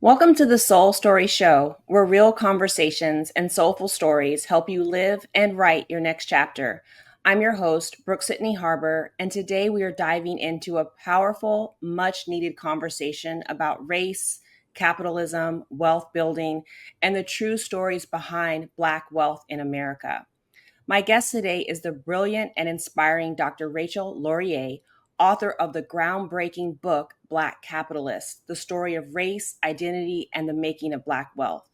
Welcome to the Soul Story Show, where real conversations and soulful stories help you live and write your next chapter. I'm your host, Brooke-Sidney Harbour, and today we are diving into a powerful, much needed conversation about race, capitalism, wealth building, and the true stories behind Black wealth in America. My guest today is the brilliant and inspiring Dr. Rachel Laryea, author of the groundbreaking book Black Capitalists: The Story of Race, Identity, and the Making of Black Wealth.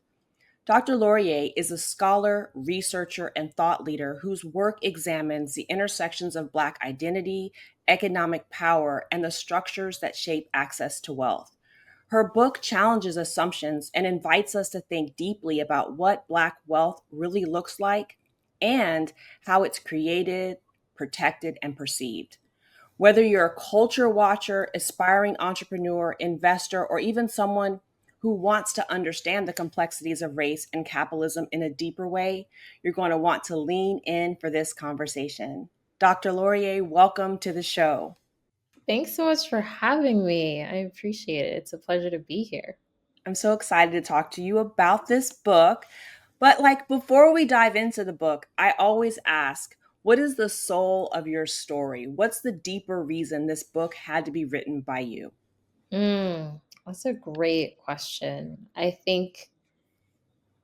Dr. Laryea is a scholar, researcher, and thought leader whose work examines the intersections of Black identity, economic power, and the structures that shape access to wealth. Her book challenges assumptions and invites us to think deeply about what Black wealth really looks like and how it's created, protected, and perceived. Whether you're a culture watcher, aspiring entrepreneur, investor, or even someone who wants to understand the complexities of race and capitalism in a deeper way, you're going to want to lean in for this conversation. Dr. Laryea, welcome to the show. Thanks so much for having me. I appreciate it. It's a pleasure to be here. I'm so excited to talk to you about this book. But before we dive into the book, I always ask, what is the soul of your story? What's the deeper reason this book had to be written by you? That's a great question. I think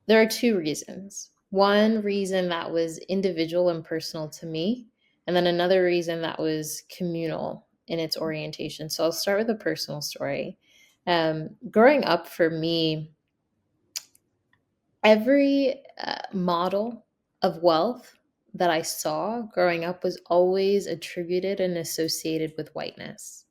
there are two reasons. One reason that was individual and personal to me, and then another reason that was communal in its orientation. So I'll start with a personal story. Growing up for me, every model of wealth that I saw growing up was always attributed and associated with whiteness.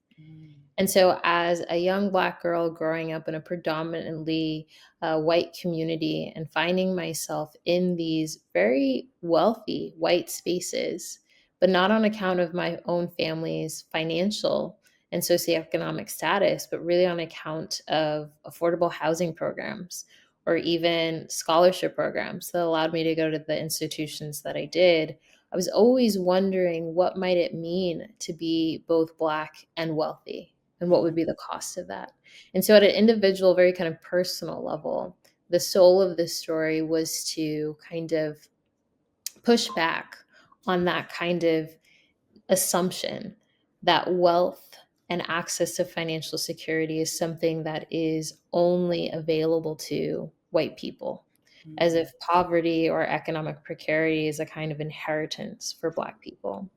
And so, as a young Black girl growing up in a predominantly white community and finding myself in these very wealthy white spaces, but not on account of my own family's financial and socioeconomic status, but really on account of affordable housing programs or even scholarship programs that allowed me to go to the institutions that I did. I was always wondering what might it mean to be both Black and wealthy, and what would be the cost of that. And so at an individual, very kind of personal level, the soul of this story was to kind of push back on that kind of assumption that wealth and access to financial security is something that is only available to white people, as if poverty or economic precarity is a kind of inheritance for Black people.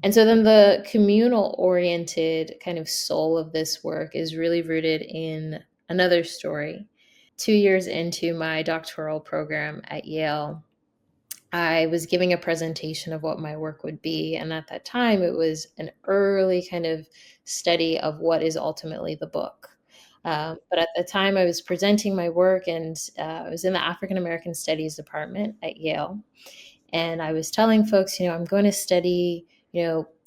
And so then the communal oriented kind of soul of this work is really rooted in another story. 2 years into my doctoral program at Yale, I was giving a presentation of what my work would be. And at that time, it was an early kind of study of what is ultimately the book. But at the time, I was presenting my work, and I was in the African American Studies department at Yale. And I was telling folks, I'm going to study,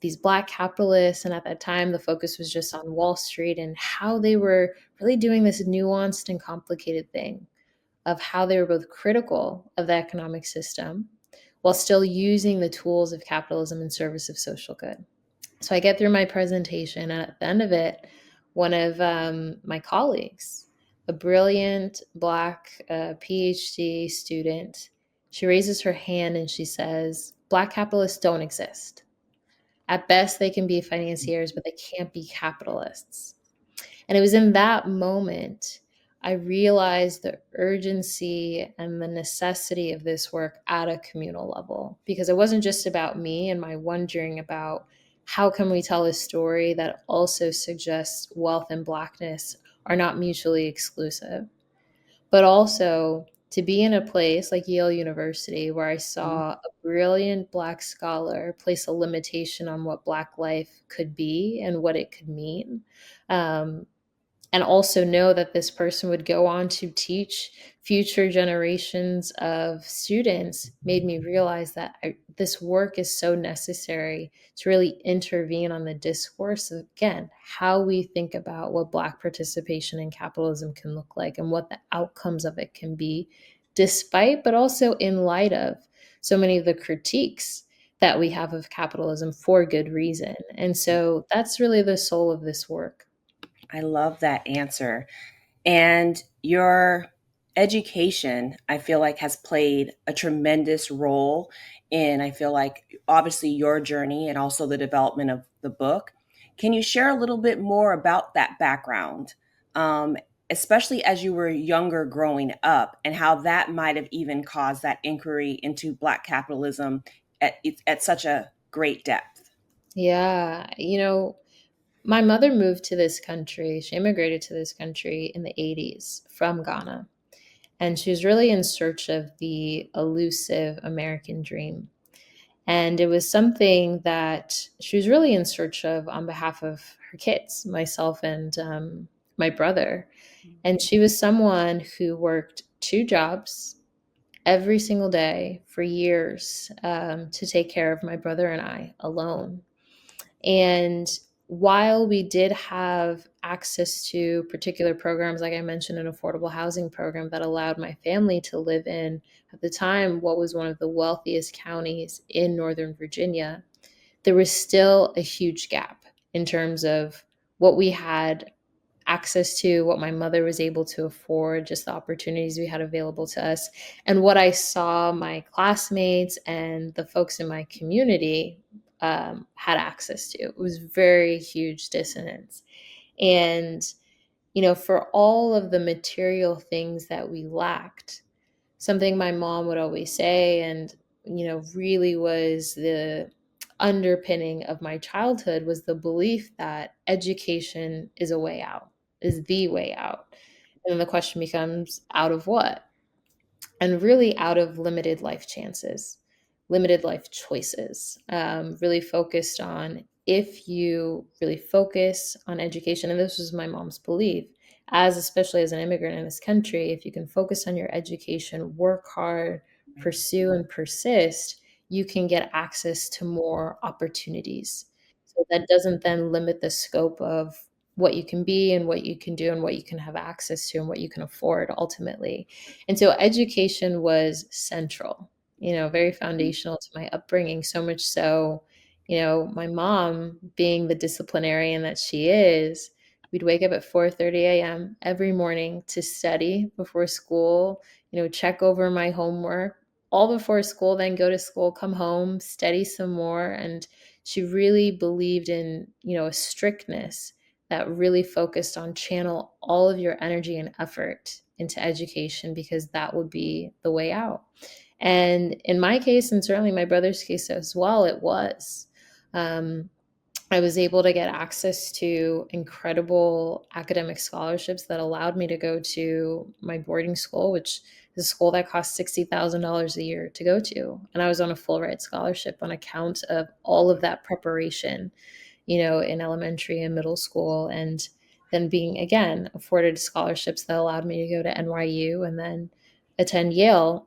these Black capitalists. And at that time, the focus was just on Wall Street and how they were really doing this nuanced and complicated thing of how they were both critical of the economic system while still using the tools of capitalism in service of social good. So I get through my presentation, and at the end of it, one of my colleagues, a brilliant Black PhD student, she raises her hand and she says, Black capitalists don't exist. At best, they can be financiers, but they can't be capitalists. And it was in that moment I realized the urgency and the necessity of this work at a communal level, because it wasn't just about me and my wondering about how can we tell a story that also suggests wealth and Blackness are not mutually exclusive, but also to be in a place like Yale University where I saw a brilliant Black scholar place a limitation on what Black life could be and what it could mean. And also know that this person would go on to teach future generations of students made me realize that this work is so necessary to really intervene on the discourse of, again, how we think about what Black participation in capitalism can look like and what the outcomes of it can be, despite, but also in light of so many of the critiques that we have of capitalism for good reason. And so that's really the soul of this work. I love that answer. And your education, I feel like, has played a tremendous role in, I feel like, obviously your journey and also the development of the book. Can you share a little bit more about that background, especially as you were younger growing up, and how that might have even caused that inquiry into Black capitalism at such a great depth? Yeah, my mother moved to this country. She immigrated to this country in the 80s from Ghana. And she was really in search of the elusive American dream. And it was something that she was really in search of on behalf of her kids, myself and my brother. And she was someone who worked two jobs every single day for years to take care of my brother and I alone. And while we did have access to particular programs, like I mentioned, an affordable housing program that allowed my family to live in, at the time, what was one of the wealthiest counties in Northern Virginia, there was still a huge gap in terms of what we had access to, what my mother was able to afford, just the opportunities we had available to us, and what I saw my classmates and the folks in my community had access to. It was very huge dissonance. And, for all of the material things that we lacked, something my mom would always say, and, really was the underpinning of my childhood, was the belief that education is a way out, is the way out. And then the question becomes, out of what? And really out of limited life chances, limited life choices, really focused on, if you really focus on education, and this was my mom's belief, as especially as an immigrant in this country, if you can focus on your education, work hard, pursue and persist, you can get access to more opportunities. So that doesn't then limit the scope of what you can be and what you can do and what you can have access to and what you can afford ultimately. And so education was central, very foundational to my upbringing, so much so, my mom, being the disciplinarian that she is, we'd wake up at 4:30 a.m. every morning to study before school, check over my homework all before school, then go to school, come home, study some more. And she really believed in, a strictness that really focused on channel all of your energy and effort into education, because that would be the way out. And in my case, and certainly my brother's case as well, it was. Um, I was able to get access to incredible academic scholarships that allowed me to go to my boarding school, which is a school that cost $60,000 a year to go to. And I was on a full ride scholarship on account of all of that preparation, in elementary and middle school. And then being, again, afforded scholarships that allowed me to go to NYU and then attend Yale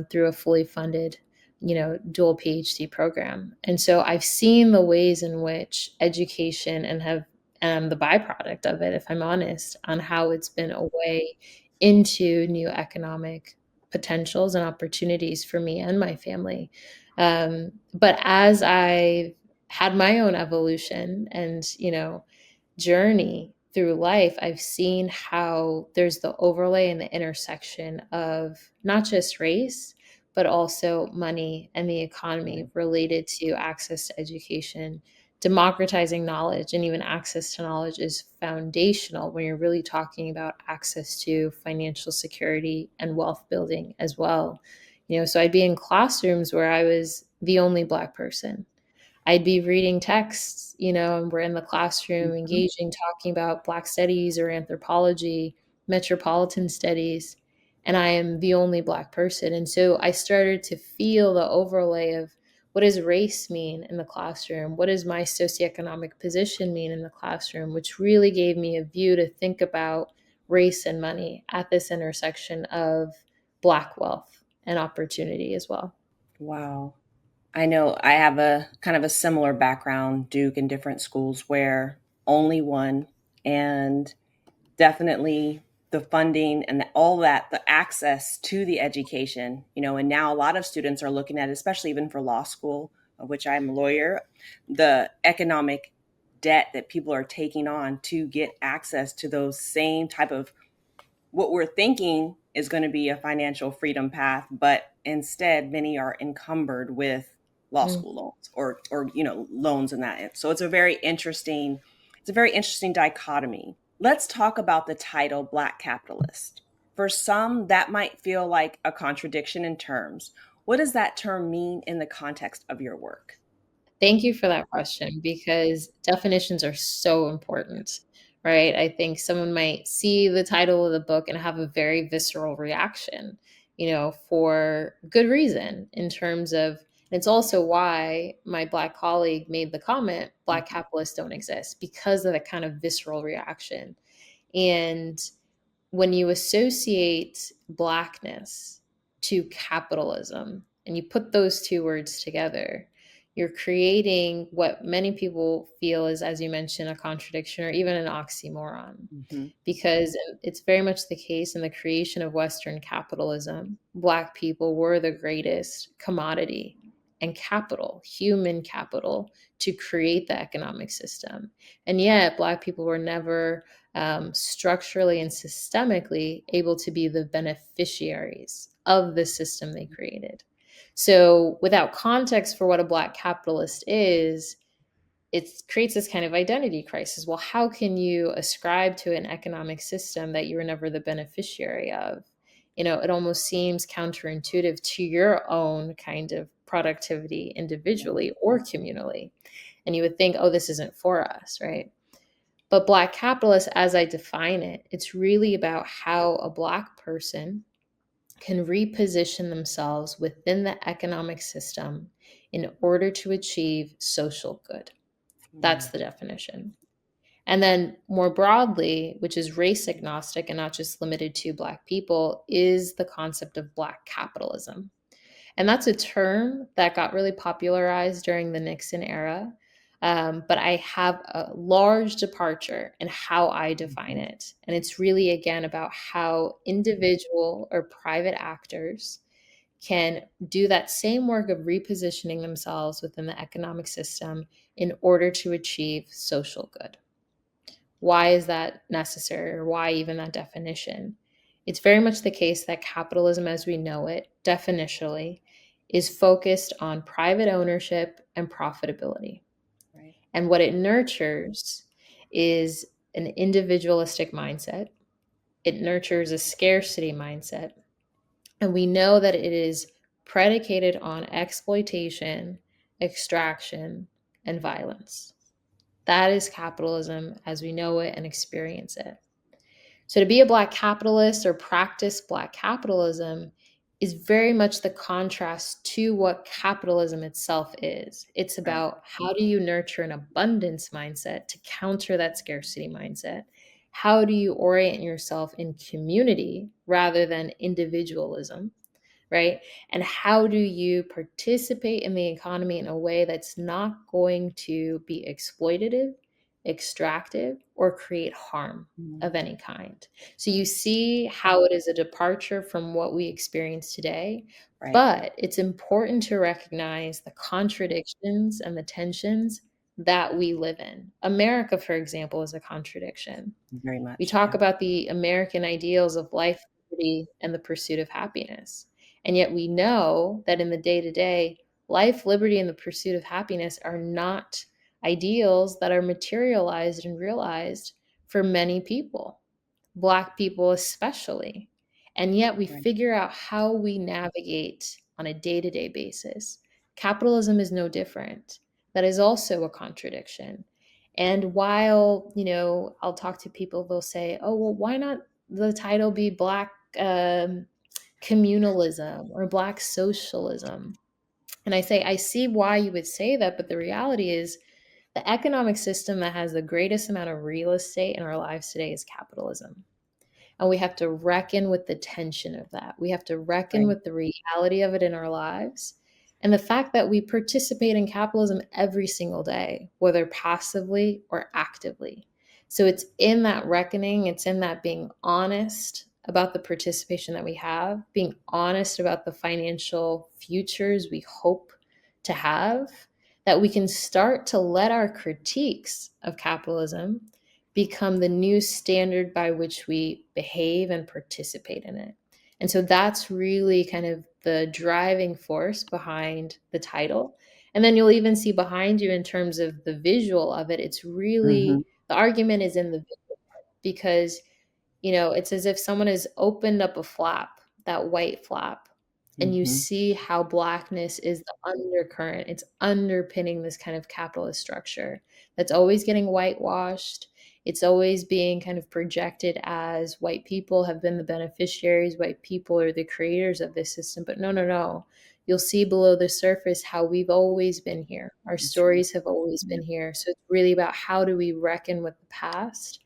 through a fully funded, dual PhD program. And so I've seen the ways in which education and I'm the byproduct of it, if I'm honest, on how it's been a way into new economic potentials and opportunities for me and my family. But as I had my own evolution and, journey through life, I've seen how there's the overlay and the intersection of not just race, but also money and the economy related to access to education. Democratizing knowledge and even access to knowledge is foundational when you're really talking about access to financial security and wealth building as well. So I'd be in classrooms where I was the only Black person. I'd be reading texts, and we're in the classroom Mhm. engaging, talking about Black studies or anthropology, metropolitan studies, and I am the only Black person. And so I started to feel the overlay of, what does race mean in the classroom? What does my socioeconomic position mean in the classroom? Which really gave me a view to think about race and money at this intersection of Black wealth and opportunity as well. Wow. I know I have a kind of a similar background, Duke, in different schools where only one, and definitely the funding and all that, the access to the education, and now a lot of students are looking at, especially even for law school, of which I'm a lawyer, the economic debt that people are taking on to get access to those same type of what we're thinking is going to be a financial freedom path, but instead many are encumbered with law Mm. school loans or loans in that. So it's a very interesting dichotomy. Let's talk about the title Black Capitalist. For some, that might feel like a contradiction in terms. What does that term mean in the context of your work? Thank you for that question because definitions are so important, right? I think someone might see the title of the book and have a very visceral reaction, for good reason in terms of, and it's also why my Black colleague made the comment, Black capitalists don't exist, because of that kind of visceral reaction. And when you associate Blackness to capitalism and you put those two words together, you're creating what many people feel is, as you mentioned, a contradiction or even an oxymoron. Mm-hmm. Because it's very much the case in the creation of Western capitalism, Black people were the greatest commodity and capital, human capital, to create the economic system. And yet, Black people were never structurally and systemically able to be the beneficiaries of the system they created. So, without context for what a Black capitalist is, it creates this kind of identity crisis. Well, how can you ascribe to an economic system that you were never the beneficiary of? It almost seems counterintuitive to your own kind of productivity individually or communally. And you would think, oh, this isn't for us, right? But Black capitalist, as I define it, it's really about how a Black person can reposition themselves within the economic system in order to achieve social good. That's the definition. And then more broadly, which is race agnostic and not just limited to Black people, is the concept of Black capitalism. And that's a term that got really popularized during the Nixon era. But I have a large departure in how I define it. And it's really, again, about how individual or private actors can do that same work of repositioning themselves within the economic system in order to achieve social good. Why is that necessary, or why even that definition? It's very much the case that capitalism as we know it, definitionally, is focused on private ownership and profitability. Right. And what it nurtures is an individualistic mindset. It nurtures a scarcity mindset. And we know that it is predicated on exploitation, extraction, and violence. That is capitalism as we know it and experience it. So to be a Black capitalist or practice Black capitalism is very much the contrast to what capitalism itself is. It's Right. about how do you nurture an abundance mindset to counter that scarcity mindset? How do you orient yourself in community rather than individualism? Right? And how do you participate in the economy in a way that's not going to be exploitative, extractive, or create harm of Mhm. any kind? So you see how it is a departure from what we experience today, Right. but it's important to recognize the contradictions and the tensions that we live in. America, for example, is a contradiction. Very We much. talk Yeah. about the American ideals of life, liberty, and the pursuit of happiness. And yet we know that in the day to day, life, liberty, and the pursuit of happiness are not ideals that are materialized and realized for many people, Black people especially. And yet we Right. figure out how we navigate on a day to day basis. Capitalism is no different. That is also a contradiction. And while, I'll talk to people, they'll say, oh, well, why not the title be Black communalism or Black socialism? And I say, I see why you would say that, but the reality is the economic system that has the greatest amount of real estate in our lives today is capitalism. And we have to reckon with the tension of that. We have to reckon Right. with the reality of it in our lives and the fact that we participate in capitalism every single day, whether passively or actively. So it's in that reckoning, it's in that being honest about the participation that we have, being honest about the financial futures we hope to have, that we can start to let our critiques of capitalism become the new standard by which we behave and participate in it. And so that's really kind of the driving force behind the title. And then you'll even see behind you in terms of the visual of it, it's Mm-hmm. really the argument is in the visual because it's as if someone has opened up a flap, that white flap, and you Mm-hmm. see how blackness is the undercurrent. It's underpinning this kind of capitalist structure that's always getting whitewashed. It's always being kind of projected as white people have been the beneficiaries, white people are the creators of this system. But no, no, no. You'll see below the surface how we've always been here. Our That's right. stories have always been here. So it's really about how do we reckon with the past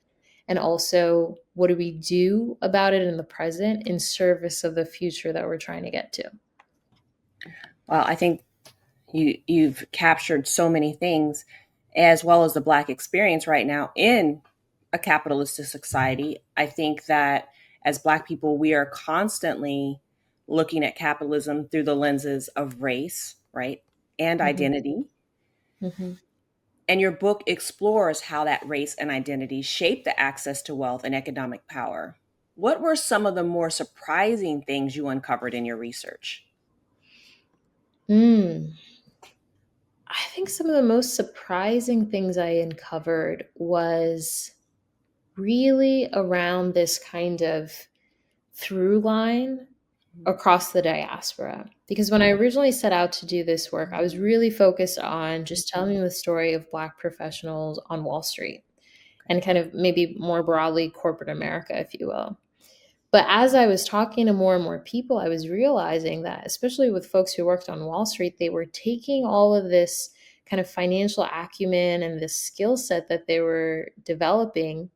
and also what do we do about it in the present in service of the future that we're trying to get to. Well, I think you've captured so many things, as well as the Black experience right now in a capitalistic society. I think that as Black people, we are constantly looking at capitalism through the lenses of race, right, and Mm-hmm. identity. Mm-hmm. And your book explores how that race and identity shape the access to wealth and economic power. What were some of the more surprising things you uncovered in your research? Mm. I think some of the most surprising things I uncovered was really around this kind of through line across the diaspora. Because when I originally set out to do this work, I was really focused on just telling the story of Black professionals on Wall Street and kind of maybe more broadly corporate America, if you will. But as I was talking to more and more people, I was realizing that, especially with folks who worked on Wall Street, they were taking all of this kind of financial acumen and this skill set that they were developing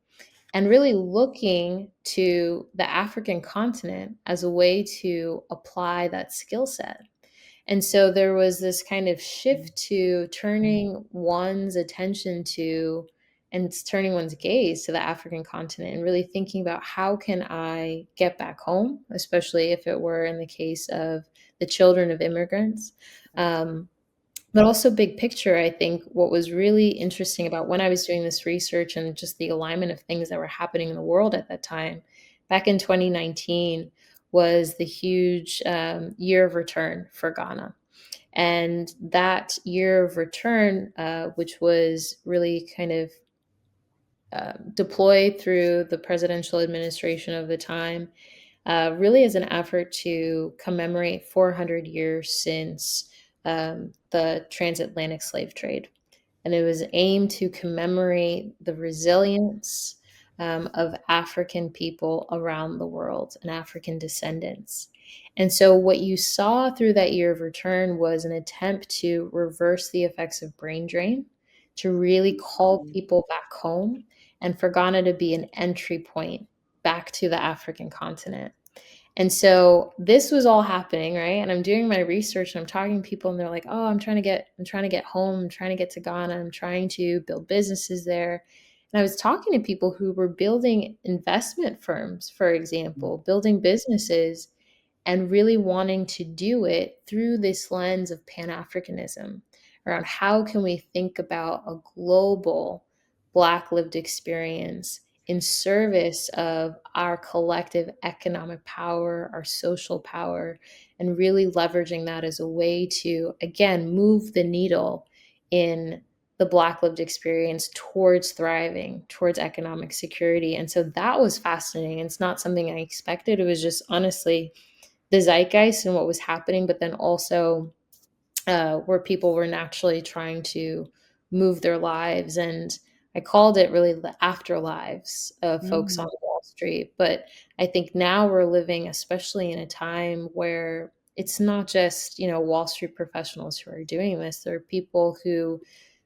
and really looking to the African continent as a way to apply that skill set. And so there was this kind of shift to turning one's attention to and turning one's gaze to the African continent and really thinking about how can I get back home, especially if it were in the case of the children of immigrants. Um, but also big picture, I think what was really interesting about when I was doing this research and just the alignment of things that were happening in the world at that time, back in 2019 was the huge year of return for Ghana. And that year of return, which was really kind of deployed through the presidential administration of the time, really as an effort to commemorate 400 years since the transatlantic slave trade. And it was aimed to commemorate the resilience of African people around the world and African descendants. And so, what you saw through that year of return was an attempt to reverse the effects of brain drain, to really call people back home, and for Ghana to be an entry point back to the African continent. And so this was all happening, right? And I'm doing my research and I'm talking to people and they're like, "Oh, I'm trying to get home, I'm trying to get to Ghana, I'm trying to build businesses there." And I was talking to people who were building investment firms, for example, building businesses and really wanting to do it through this lens of pan-Africanism around how can we think about a global Black lived experience in service of our collective economic power, our social power, and really leveraging that as a way to, again, move the needle in the Black lived experience towards thriving, towards economic security. And so that was fascinating. It's not something I expected. It was just honestly the zeitgeist and what was happening, but then also where people were naturally trying to move their lives. And I called it really the afterlives of folks on Mm, Wall Street. But I think now we're living, especially in a time where it's not just, Wall Street professionals who are doing this. There are people who,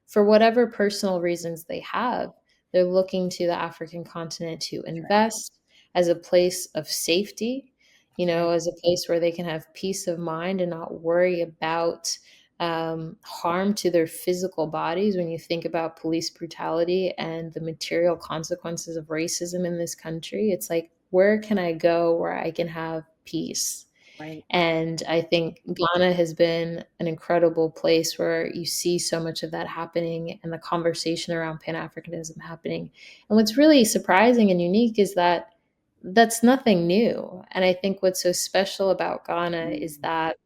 for whatever personal reasons they have, they're looking to the African continent to that's right. invest as a place of safety, That's right. as a place where they can have peace of mind and not worry about harm to their physical bodies. When you think about police brutality and the material consequences of racism in this country, it's like, where can I go where I can have peace? Right. And I think Ghana has been an incredible place where you see so much of that happening and the conversation around Pan-Africanism happening. And what's really surprising and unique is that that's nothing new. And I think what's so special about Ghana is Mm. that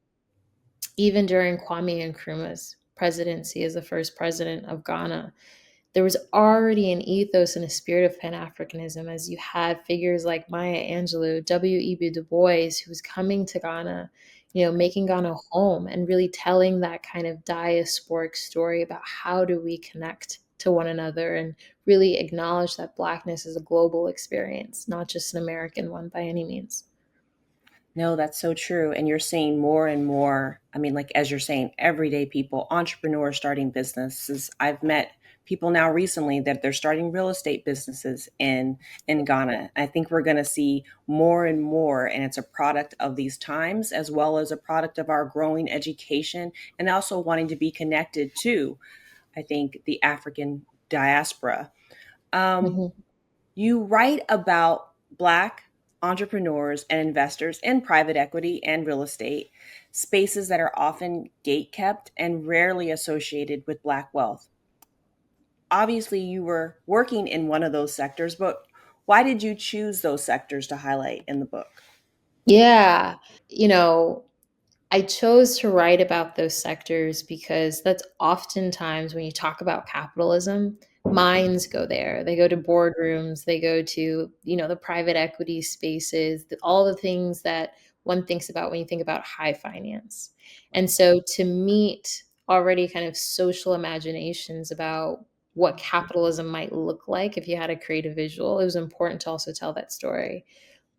even during Kwame Nkrumah's presidency as the first president of Ghana, there was already an ethos and a spirit of Pan-Africanism as you had figures like Maya Angelou, W.E.B. Du Bois, who was coming to Ghana, making Ghana home and really telling that kind of diasporic story about how do we connect to one another and really acknowledge that Blackness is a global experience, not just an American one by any means. No, that's so true. And you're seeing more and more, I mean, like as you're saying, everyday people, entrepreneurs starting businesses. I've met people now recently that they're starting real estate businesses in Ghana. I think we're going to see more and more, and it's a product of these times as well as a product of our growing education and also wanting to be connected to, I think, the African diaspora. Um, Mhm. you write about Black entrepreneurs and investors in private equity and real estate, spaces that are often gate kept and rarely associated with Black wealth. Obviously, you were working in one of those sectors, but why did you choose those sectors to highlight in the book? Yeah. You know, I chose to write about those sectors because that's oftentimes when you talk about capitalism, minds go there. They go to boardrooms, they go to, the private equity spaces, all the things that one thinks about when you think about high finance. And so to meet already kind of social imaginations about what capitalism might look like if you had to create a visual, it was important to also tell that story.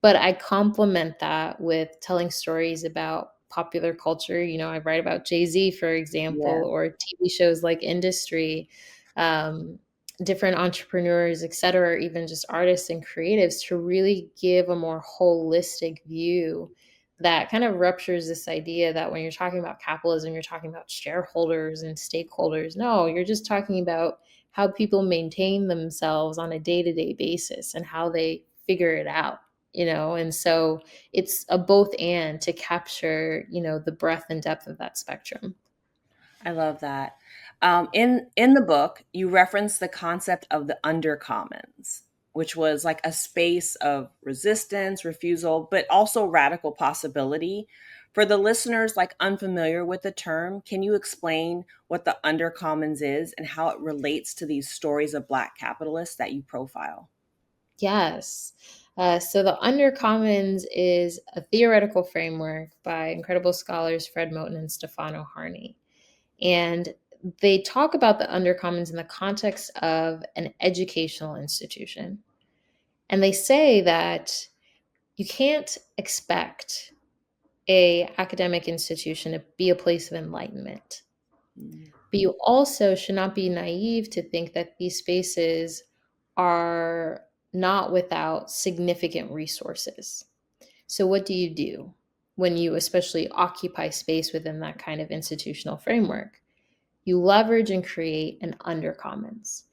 But I complement that with telling stories about popular culture. I write about Jay-Z, for example, Yeah, or TV shows like Industry, um, different entrepreneurs, et cetera, or even just artists and creatives to really give a more holistic view that kind of ruptures this idea that when you're talking about capitalism, you're talking about shareholders and stakeholders. No, you're just talking about how people maintain themselves on a day-to-day basis and how they figure it out. And so it's a both and to capture the breadth and depth of that spectrum. I love that. In the book, you reference the concept of the undercommons, which was like a space of resistance, refusal, but also radical possibility. For the listeners like unfamiliar with the term, can you explain what the undercommons is and how it relates to these stories of Black capitalists that you profile? Yes. So the Undercommons is a theoretical framework by incredible scholars Fred Moten and Stefano Harney. And they talk about the Undercommons in the context of an educational institution. And they say that you can't expect a academic institution to be a place of enlightenment. Mm. But you also should not be naive to think that these spaces are not without significant resources. So, what do you do when you especially occupy space within that kind of institutional framework? You leverage and create an undercommons.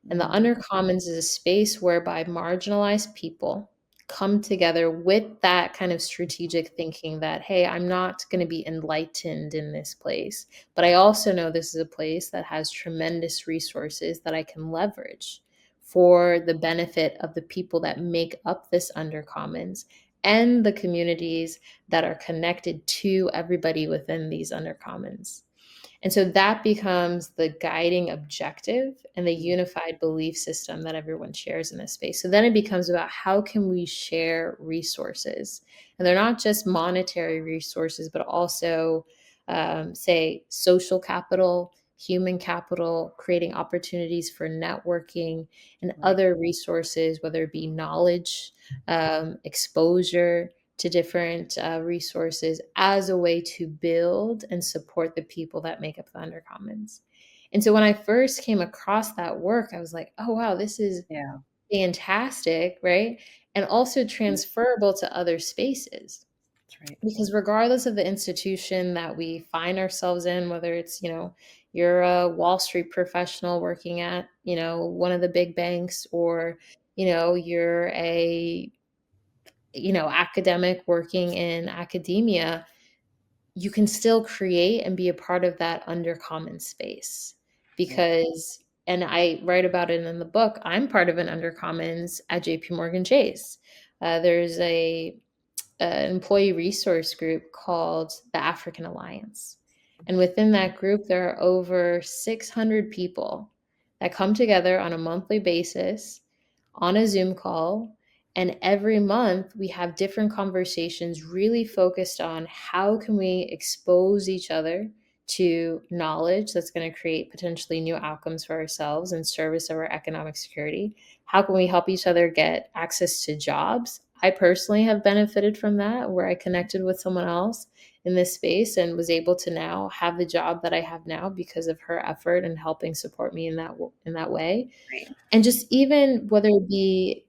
And the Mm. undercommons is a space whereby marginalized people come together with that kind of strategic thinking that, hey, I'm not going to be enlightened in this place, but I also know this is a place that has tremendous resources that I can leverage for the benefit of the people that make up this undercommons and the communities that are connected to everybody within these undercommons. And so that becomes the guiding objective and the unified belief system that everyone shares in this space. So then it becomes about how can we share resources? And they're not just monetary resources, but also, say, social capital, human capital, creating opportunities for networking and Right. other resources, whether it be knowledge, exposure, to different resources as a way to build and support the people that make up the Undercommons. And so when I first came across that work, I was like, oh, wow, this is Yeah. fantastic, right? And also Mm. transferable to other spaces. That's right. Because regardless of the institution that we find ourselves in, whether it's, you're a Wall Street professional working at, one of the big banks, or, you're a academic working in academia, you can still create and be a part of that undercommon space. Right. Because, and I write about it in the book, I'm part of an undercommons at JPMorgan Chase. There's an employee resource group called the African Alliance. And within that group, there are over 600 people that come together on a monthly basis on a Zoom call. And every month we have different conversations really focused on how can we expose each other to knowledge that's going to create potentially new outcomes for ourselves in service of our economic security. How can we help each other get access to jobs? I personally have benefited from that, where I connected with someone else in this space and was able to now have the job that I have now because of her effort and helping support me in that way. Right. And just even whether it be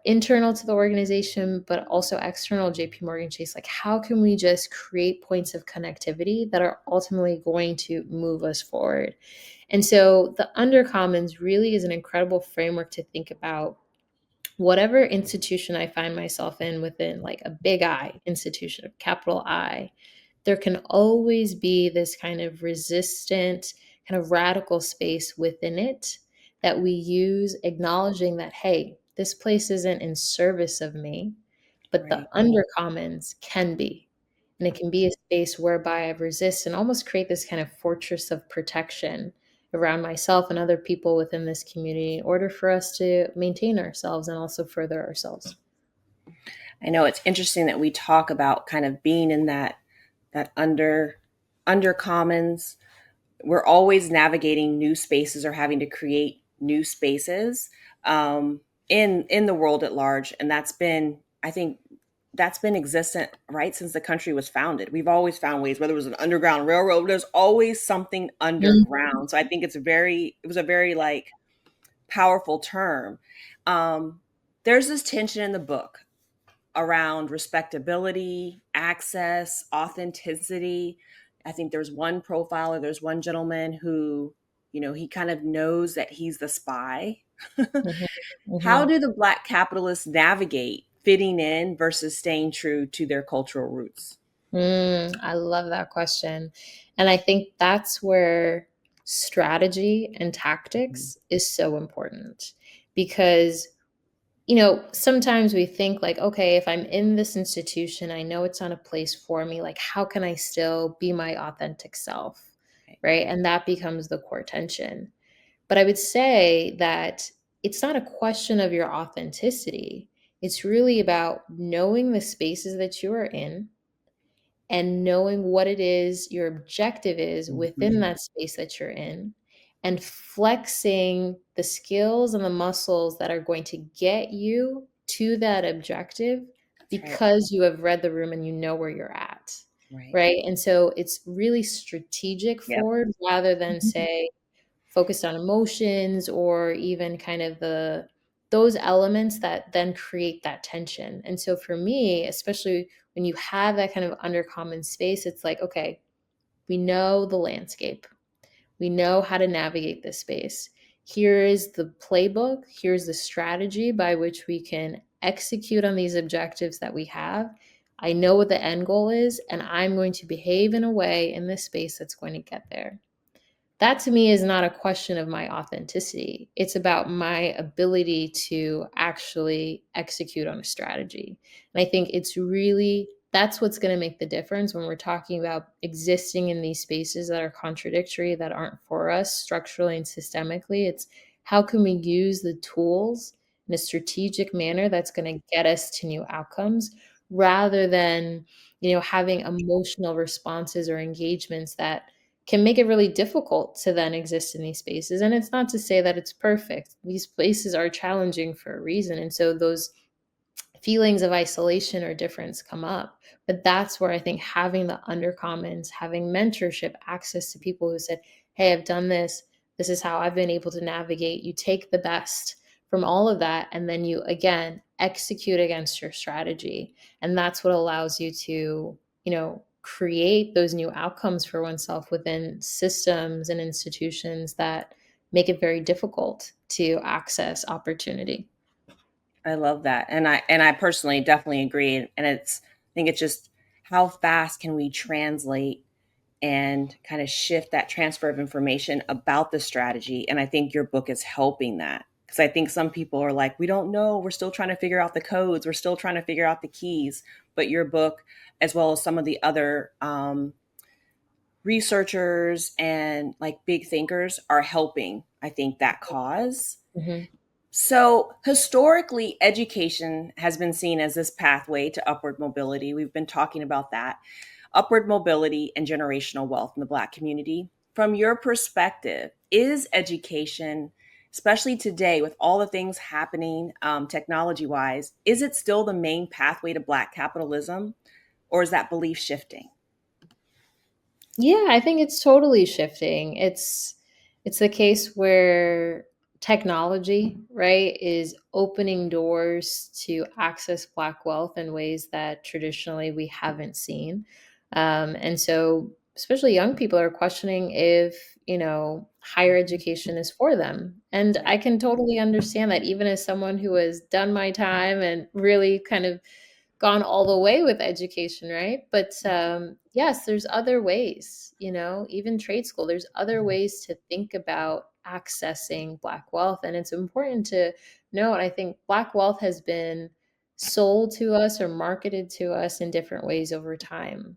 internal to the organization, but also external, JP Morgan Chase, like how can we just create points of connectivity that are ultimately going to move us forward? And so the Undercommons really is an incredible framework to think about whatever institution I find myself in within, like a big I institution, a capital I. There can always be this kind of resistant, kind of radical space within it that we use, acknowledging that, hey, this place isn't in service of me, but the Right. undercommons can be. And it can be a space whereby I resist and almost create this kind of fortress of protection around myself and other people within this community in order for us to maintain ourselves and also further ourselves. I know it's interesting that we talk about kind of being in that under commons. We're always navigating new spaces or having to create new spaces in the world at large, and that's been, I think, that's been existent right since the country was founded. We've always found ways, whether it was an underground railroad, there's always something Mhm. underground. So I think it was a very like powerful term. Um, there's this tension in the book around respectability, access, authenticity. I think there's one profiler, there's one gentleman who, he kind of knows that he's the spy. Mhm. How Mhm. do the Black capitalists navigate fitting in versus staying true to their cultural roots? I love that question. And I think that's where strategy and Mhm. tactics is so important because, sometimes we think like, okay, if I'm in this institution, I know it's not a place for me. Like, how can I still be my authentic self? Right. Right. And that becomes the core tension. But I would say that it's not a question of your authenticity. It's really about knowing the spaces that you are in and knowing what it is your objective is within Mhm. that space that you're in, and flexing the skills and the muscles that are going to get you to that objective That's right. because you have read the room and you know where you're at. Right. Right. And so it's really strategic Yep. forward rather than Mhm. say focused on emotions or even kind of those elements that then create that tension. And so for me, especially when you have that kind of undercommon space, it's like, okay, we know the landscape. We know how to navigate this space. Here is the playbook. Here's the strategy by which we can execute on these objectives that we have. I know what the end goal is, and I'm going to behave in a way in this space that's going to get there. That to me is not a question of my authenticity. It's about my ability to actually execute on a strategy. And I think it's really that's what's going to make the difference when we're talking about existing in these spaces that are contradictory, that aren't for us structurally and systemically. It's how can we use the tools in a strategic manner that's going to get us to new outcomes rather than, having emotional responses or engagements that can make it really difficult to then exist in these spaces. And it's not to say that it's perfect. These places are challenging for a reason. And so those feelings of isolation or difference come up. But that's where I think having the undercommons, having mentorship, access to people who said, hey, I've done this. This is how I've been able to navigate. You take the best from all of that, and then you, again, execute against your strategy. And that's what allows you to, create those new outcomes for oneself within systems and institutions that make it very difficult to access opportunity. I love that. And I personally definitely agree. And I think it's just how fast can we translate and kind of shift that transfer of information about the strategy. And I think your book is helping that. Because I think some people are like, we don't know. We're still trying to figure out the codes. We're still trying to figure out the keys. But your book, as well as some of the other researchers and like big thinkers, are helping, I think, that cause. Mhm. So, historically, education has been seen as this pathway to upward mobility. We've been talking about that upward mobility and generational wealth in the Black community. From your perspective, is education, especially today with all the things happening technology wise, is it still the main pathway to Black capitalism, or is that belief shifting? Yeah, I think it's totally shifting. It's the case where technology, right, is opening doors to access Black wealth in ways that traditionally we haven't seen. And so, especially young people are questioning if, higher education is for them. And Right. I can totally understand that, even as someone who has done my time and really kind of gone all the way with education, right? But yes, there's other ways, even trade school, there's other ways to think about accessing Black wealth. And it's important to know, and I think Black wealth has been sold to us or marketed to us in different ways over time.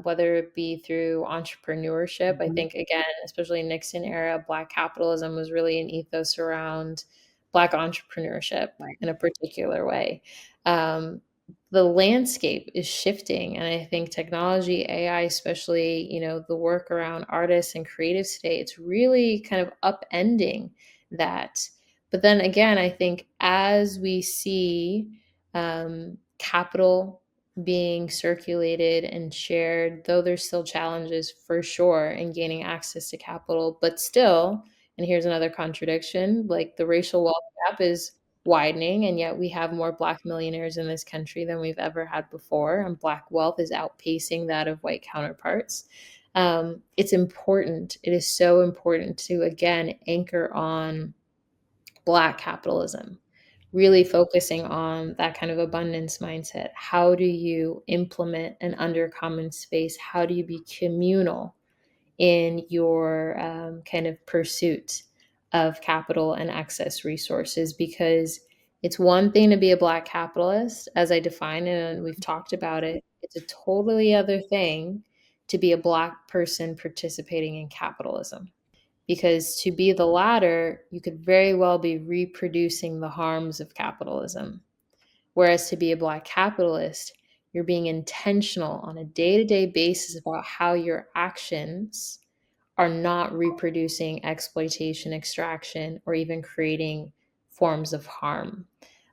Whether it be through entrepreneurship, I Mhm. think, again, especially Nixon era, Black capitalism was really an ethos around Black entrepreneurship Right. in a particular way. Um, the landscape is shifting, and I think technology, AI, especially, the work around artists and creatives today, it's really kind of upending that. But then again, I think as we see capital being circulated and shared, though there's still challenges for sure in gaining access to capital, but still, and here's another contradiction, like the racial wealth gap is widening, and yet we have more Black millionaires in this country than we've ever had before, and Black wealth is outpacing that of white counterparts. It's important. It is so important to, again, anchor on Black capitalism, really focusing on that kind of abundance mindset. How do you implement an undercommon space? How do you be communal in your kind of pursuit of capital and access resources? Because it's one thing to be a Black capitalist, as I define it, and we've talked about it. It's a totally other thing to be a Black person participating in capitalism. Because to be the latter, you could very well be reproducing the harms of capitalism. Whereas to be a Black capitalist, you're being intentional on a day to day basis about how your actions are not reproducing exploitation, extraction, or even creating forms of harm.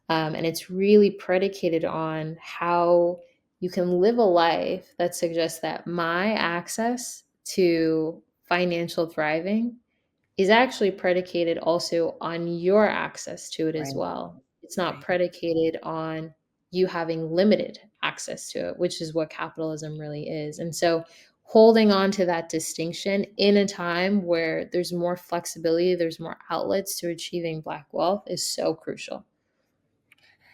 And it's really predicated on how you can live a life that suggests that my access to financial thriving is actually predicated also on your access to it as Right. well. It's not Right. predicated on you having limited access to it, which is what capitalism really is. And so holding on to that distinction in a time where there's more flexibility, there's more outlets to achieving Black wealth is so crucial.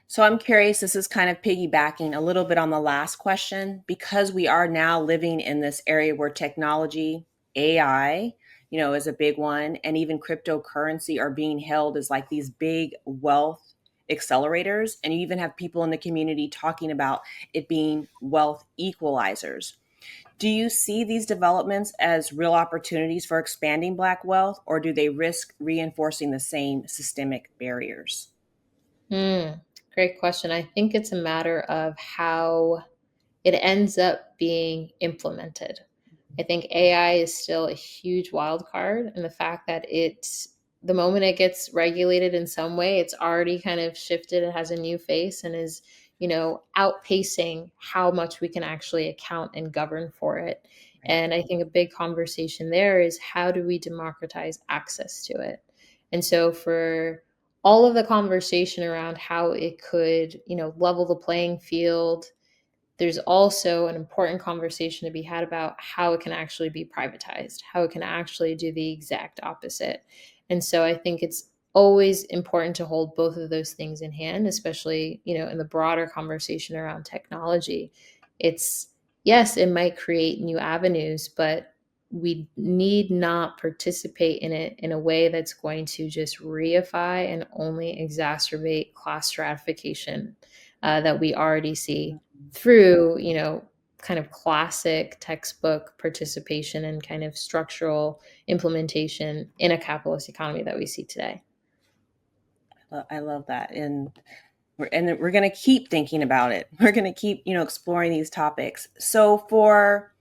So I'm curious, this is kind of piggybacking a little bit on the last question, because we are now living in this area where technology, AI, is a big one, and even cryptocurrency are being held as like these big wealth accelerators. And you even have people in the community talking about it being wealth equalizers. Do you see these developments as real opportunities for expanding Black wealth, or do they risk reinforcing the same systemic barriers? Great question. I think it's a matter of how it ends up being implemented. I think AI is still a huge wild card, and the fact that the moment it gets regulated in some way, it's already kind of shifted. It has a new face and is, outpacing how much we can actually account and govern for it. Right. And I think a big conversation there is, how do we democratize access to it? And so for all of the conversation around how it could, level the playing field, there's also an important conversation to be had about how it can actually be privatized, how it can actually do the exact opposite. And so I think it's always important to hold both of those things in hand, especially, in the broader conversation around technology. It's, yes, it might create new avenues, but we need not participate in it in a way that's going to just reify and only exacerbate class stratification that we already see through, kind of classic textbook participation and kind of structural implementation in a capitalist economy that we see today. I love that. And we're going to keep thinking about it. We're going to keep, exploring these topics. So for,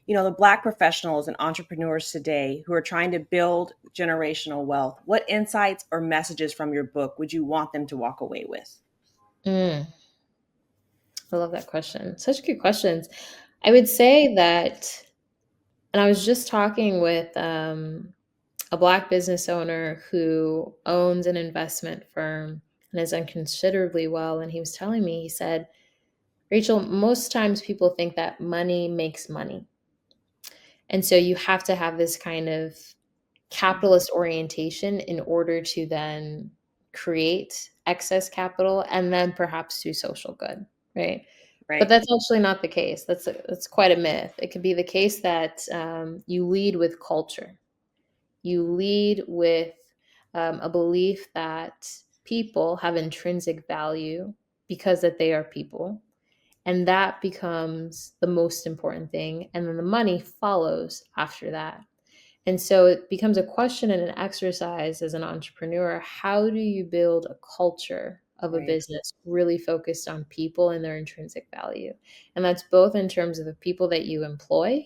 the Black professionals and entrepreneurs today who are trying to build generational wealth, what insights or messages from your book would you want them to walk away with? Mm, I love that question. Such good questions. I would say that, and I was just talking with a Black business owner who owns an investment firm and has done considerably well. And he was telling me, he said, Rachel, most times people think that money makes money. And so you have to have this kind of capitalist orientation in order to then create excess capital and then perhaps do social good, right? But Right. that's actually not the case. That's quite a myth. It could be the case that you lead with culture. You lead with a belief that people have intrinsic value because that they are people, and that becomes the most important thing, and then the money follows after that. And so it becomes a question and an exercise as an entrepreneur. How do you build a culture of a Right. business really focused on people and their intrinsic value? And that's both in terms of the people that you employ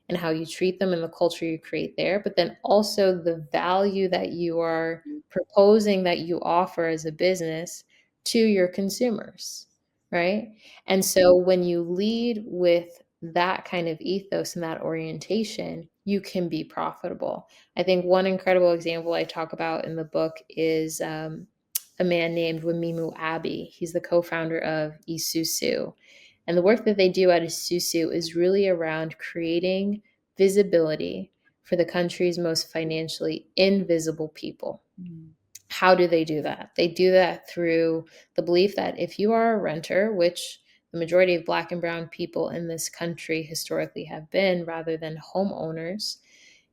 and how you treat them and the culture you create there, but then also the value that you are proposing that you offer as a business to your consumers, right? And so when you lead with that kind of ethos and that orientation, you can be profitable. I think one incredible example I talk about in the book is a man named Wamimu Abbey. He's the co-founder of Esusu. And the work that they do at Esusu is really around creating visibility for the country's most financially invisible people. How do they do that? They do that through the belief that if you are a renter, which the majority of Black and Brown people in this country historically have been rather than homeowners,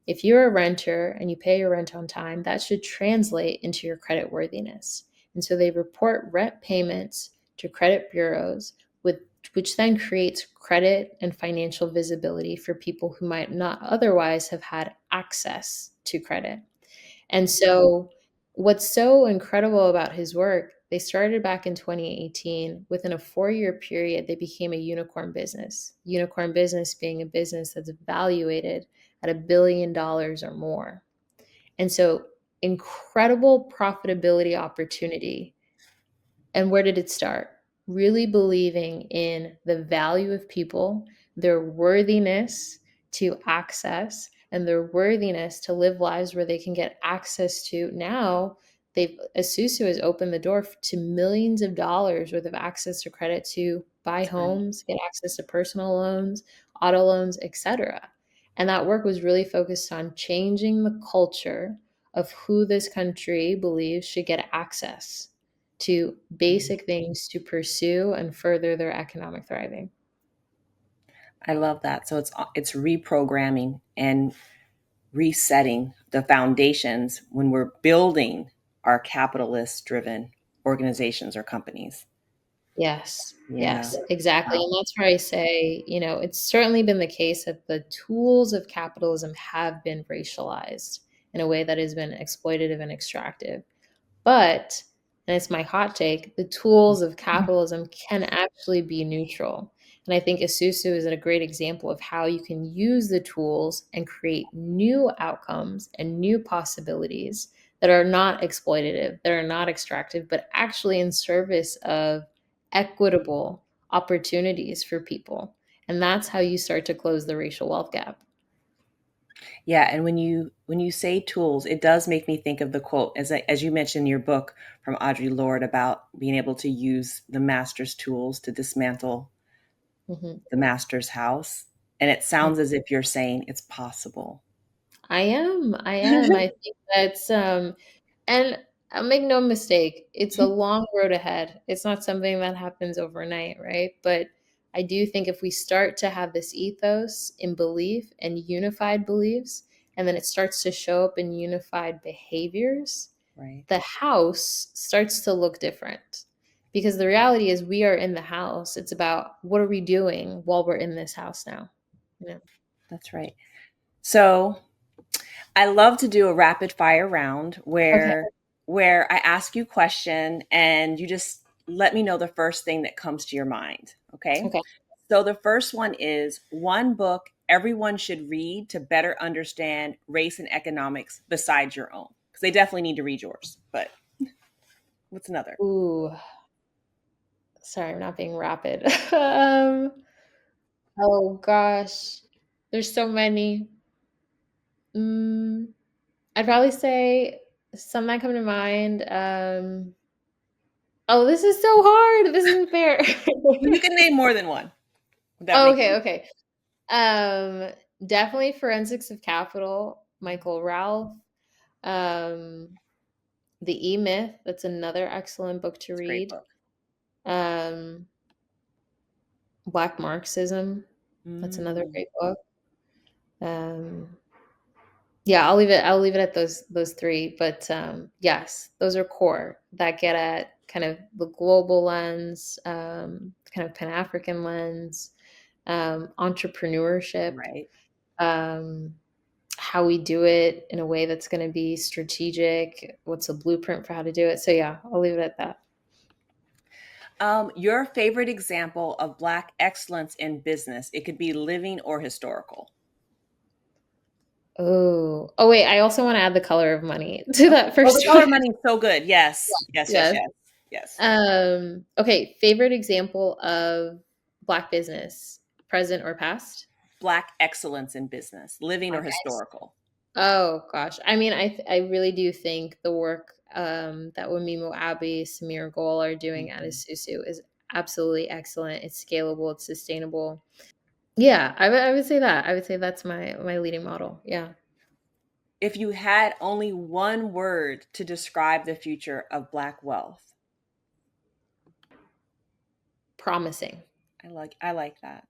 if you're a renter and you pay your rent on time, that should translate into your credit worthiness. And so they report rent payments to credit bureaus, with, which then creates credit and financial visibility for people who might not otherwise have had access to credit. And so, what's so incredible about his work, they started back in 2018. Within a 4-year period, they became a unicorn business. Unicorn business being a business that's evaluated at $1 billion or more. And so, incredible profitability opportunity. And where did it start? Really believing in the value of people, their worthiness to access, and their worthiness to live lives where they can get access to. Now, Esusu has opened the door to millions of dollars worth of access to credit to buy Right. homes, get access to personal loans, auto loans, etc. And that work was really focused on changing the culture of who this country believes should get access to basic things to pursue and further their economic thriving. I love that. So it's reprogramming and resetting the foundations when we're building our capitalist driven organizations or companies. Yes, Yeah. yes, exactly. Wow. And that's where I say, it's certainly been the case that the tools of capitalism have been racialized in a way that has been exploitative and extractive. But, and it's my hot take, the tools of capitalism can actually be neutral. And I think Esusu is a great example of how you can use the tools and create new outcomes and new possibilities that are not exploitative, that are not extractive, but actually in service of equitable opportunities for people. And that's how you start to close the racial wealth gap. Yeah, and when you say tools, it does make me think of the quote as you mentioned in your book from Audre Lorde about being able to use the master's tools to dismantle Mhm. the master's house. And it sounds as if you're saying it's possible. I am. I am. I think that's and I'll make no mistake, it's a long road ahead. It's not something that happens overnight, right? But I do think if we start to have this ethos in belief and unified beliefs, and then it starts to show up in unified behaviors, Right. the house starts to look different. Because the reality is we are in the house. It's about what are we doing while we're in this house now? Yeah. That's right. So I love to do a rapid fire round Okay. where I ask you a question and you just let me know the first thing that comes to your mind. Okay. Okay. So the first one is one book everyone should read to better understand race and economics besides your own. Because they definitely need to read yours. But what's another? Ooh, sorry, I'm not being rapid. um, oh gosh, there's so many. Mm, I'd probably say some that come to mind. Oh, this is so hard. This isn't fair. You can name more than one. Would that Oh, make okay, sense? okay. Um, Definitely Forensics of Capital, Michael Ralph. Um, The E-Myth, that's another excellent book to It's a great read. book. Um, Black Marxism, that's another Mm, great book. Um, yeah, I'll leave it at those three. But yes, those are core that get at kind of the global lens, kind of Pan-African lens, entrepreneurship, right. um, how we do it in a way that's going to be strategic. What's a blueprint for how to do it? So yeah, I'll leave it at that. Your favorite example of Black excellence in business. It could be living or historical. Oh wait, I also want to add The Color of Money to that Oh, The first Color one. of Money is so good. Yes. Yes, yes, Yes. yes. Yes. Okay, favorite example of Black business, present or past? Black excellence in business, living or Black historical. Oh gosh, I mean, I really do think the work that Wamimo Abbey, Samir Gol are doing at Mhm. Esusu is absolutely excellent. It's scalable, it's sustainable. Yeah, I would say that. I would say that's my leading model. Yeah, If you had only one word to describe the future of Black wealth, promising, I like that.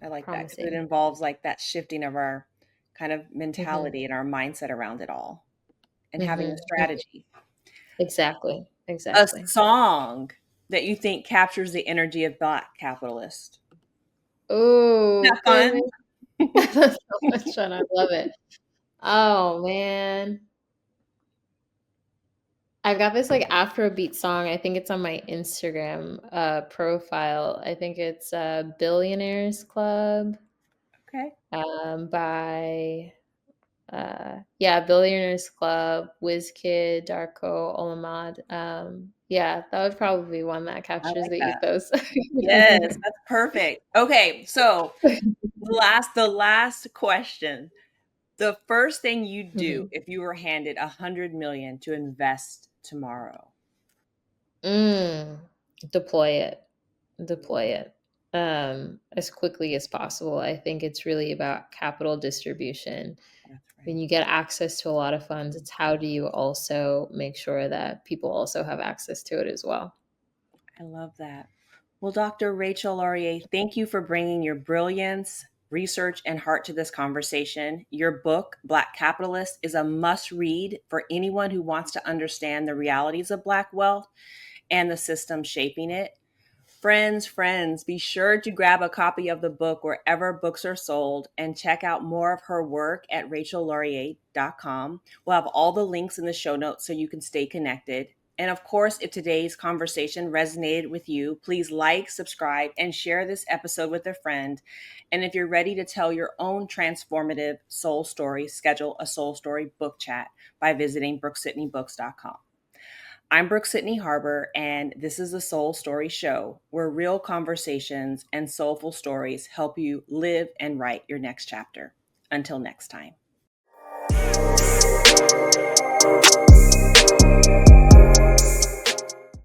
I like that because it promising. involves like that shifting of our kind of hmm mentality and our mindset around it all and having a hmm strategy. Exactly, A exactly. song that you think captures the energy of Black capitalist. Oh That fun? goodness, that's so much fun. I love it. Oh man. I've got this like Afrobeat song. I think it's on my Instagram profile. I think it's Billionaires Club Okay. by yeah, Billionaires Club, Wizkid, Darko, Olamide. Yeah, that would probably be one that I captures like the that. ethos. Yes, that's perfect. Okay, so the last question. The first thing you'd do Mhm. if you were handed 100 million to invest tomorrow. Mm, deploy it. Deploy it as quickly as possible. I think it's really about capital distribution. That's When right. you get access to a lot of funds, it's how do you also make sure that people also have access to it as well. I love that. Well, Dr. Rachel Laryea, thank you for bringing your brilliance, research, and heart to this conversation. Your book, Black Capitalist, is a must read for anyone who wants to understand the realities of Black wealth and the system shaping it. Friends, be sure to grab a copy of the book wherever books are sold and check out more of her work at rachellaureate.com. We'll have all the links in the show notes so you can stay connected. And of course, if today's conversation resonated with you, please like, subscribe, and share this episode with a friend. And if you're ready to tell your own transformative soul story, schedule a soul story book chat by visiting brooke-sidneybooks.com. I'm Brooke-Sidney Harbour, and this is the Soul Story Show, where real conversations and soulful stories help you live and write your next chapter. Until next time.